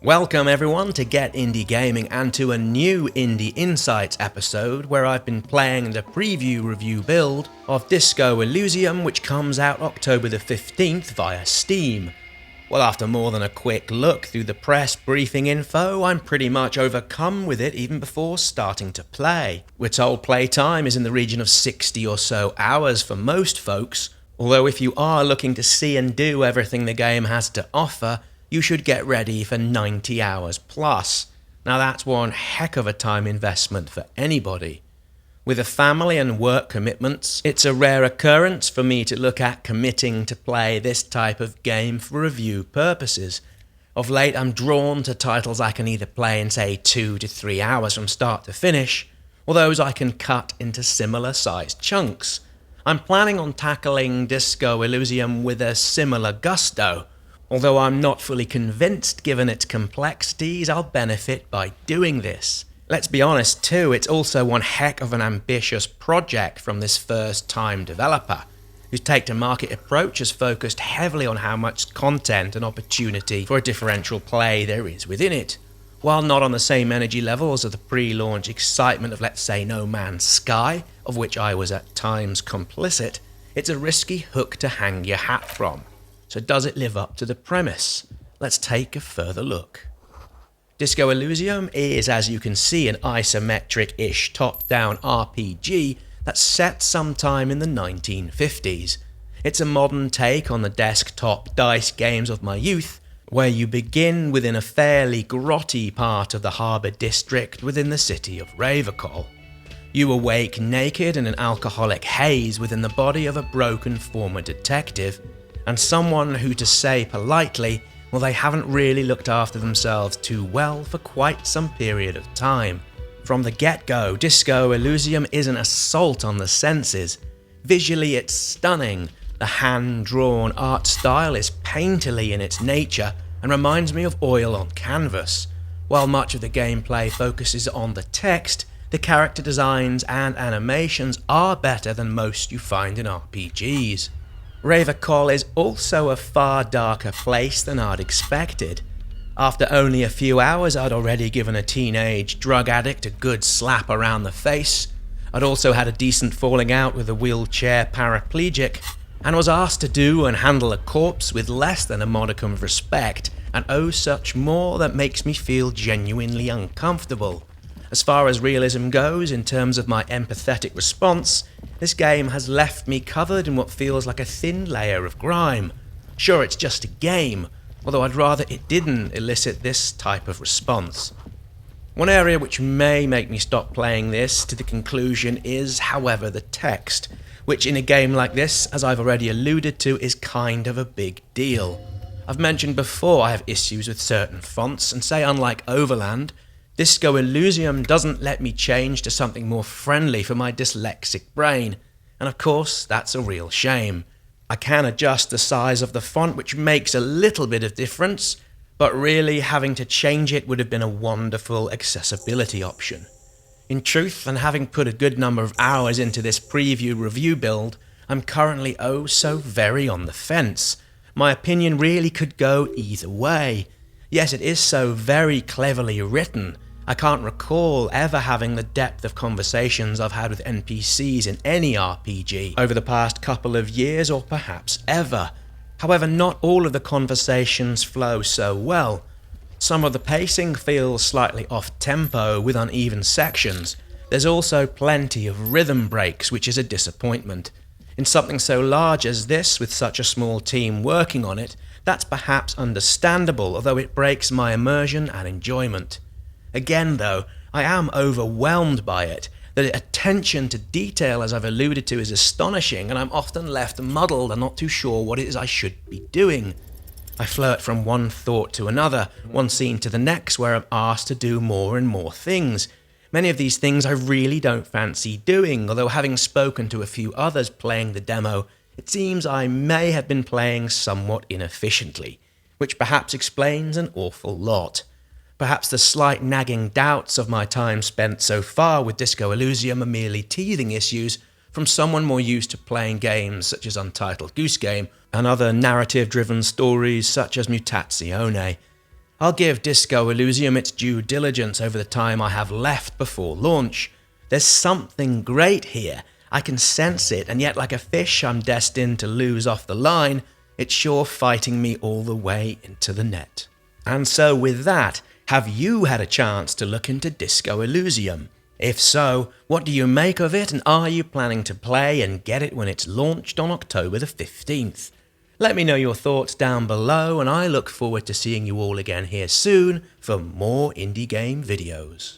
Welcome everyone to Get Indie Gaming and to a new Indie Insights episode where I've been playing the preview review build of Disco Elysium, which comes out October the 15th via Steam. Well, after more than a quick look through the press briefing info, I'm pretty much overcome with it even before starting to play. We're told playtime is in the region of 60 or so hours for most folks, although if you are looking to see and do everything the game has to offer, you should get ready for 90 hours plus. Now that's one heck of a time investment for anybody. With a family and work commitments, it's a rare occurrence for me to look at committing to play this type of game for review purposes. Of late, I'm drawn to titles I can either play in say 2 to 3 hours from start to finish, or those I can cut into similar sized chunks. I'm planning on tackling Disco Elysium with a similar gusto. Although I'm not fully convinced, given its complexities, I'll benefit by doing this. Let's be honest too, it's also one heck of an ambitious project from this first-time developer, whose take-to-market approach has focused heavily on how much content and opportunity for a differential play there is within it. While not on the same energy levels of the pre-launch excitement of, let's say, No Man's Sky, of which I was at times complicit, it's a risky hook to hang your hat from. So does it live up to the premise? Let's take a further look. Disco Elysium is, as you can see, an isometric-ish top-down RPG that's set sometime in the 1950s. It's a modern take on the desktop dice games of my youth, where you begin within a fairly grotty part of the harbour district within the city of Ravercall. You awake naked in an alcoholic haze within the body of a broken former detective, and someone who, to say politely, well, they haven't really looked after themselves too well for quite some period of time. From the get-go, Disco Elysium is an assault on the senses. Visually, it's stunning. The hand-drawn art style is painterly in its nature and reminds me of oil on canvas. While much of the gameplay focuses on the text, the character designs and animations are better than most you find in RPGs. Ravercall is also a far darker place than I'd expected. After only a few hours, I'd already given a teenage drug addict a good slap around the face. I'd also had a decent falling out with a wheelchair paraplegic, and was asked to do and handle a corpse with less than a modicum of respect, and oh such more that makes me feel genuinely uncomfortable. As far as realism goes, in terms of my empathetic response, this game has left me covered in what feels like a thin layer of grime. Sure, it's just a game, although I'd rather it didn't elicit this type of response. One area which may make me stop playing this to the conclusion is, however, the text, which in a game like this, as I've already alluded to, is kind of a big deal. I've mentioned before I have issues with certain fonts, and say unlike Overland, Disco Elysium doesn't let me change to something more friendly for my dyslexic brain, and of course that's a real shame. I can adjust the size of the font, which makes a little bit of difference, but really having to change it would have been a wonderful accessibility option. In truth, and having put a good number of hours into this preview review build, I'm currently oh so very on the fence. My opinion really could go either way. Yes, it is so very cleverly written. I can't recall ever having the depth of conversations I've had with NPCs in any RPG over the past couple of years, or perhaps ever. However, not all of the conversations flow so well. Some of the pacing feels slightly off-tempo with uneven sections. There's also plenty of rhythm breaks, which is a disappointment. In something so large as this, with such a small team working on it, that's perhaps understandable, although it breaks my immersion and enjoyment. Again though, I am overwhelmed by it. The attention to detail, as I've alluded to, is astonishing, and I'm often left muddled and not too sure what it is I should be doing. I flirt from one thought to another, one scene to the next, where I'm asked to do more and more things. Many of these things I really don't fancy doing, although having spoken to a few others playing the demo, it seems I may have been playing somewhat inefficiently, which perhaps explains an awful lot. Perhaps the slight nagging doubts of my time spent so far with Disco Elysium are merely teething issues from someone more used to playing games such as Untitled Goose Game and other narrative-driven stories such as Mutazione. I'll give Disco Elysium its due diligence over the time I have left before launch. There's something great here. I can sense it, and yet like a fish I'm destined to lose off the line, it's sure fighting me all the way into the net. And so with that, have you had a chance to look into Disco Elysium? If so, what do you make of it, and are you planning to play and get it when it's launched on October the 15th? Let me know your thoughts down below, and I look forward to seeing you all again here soon for more indie game videos.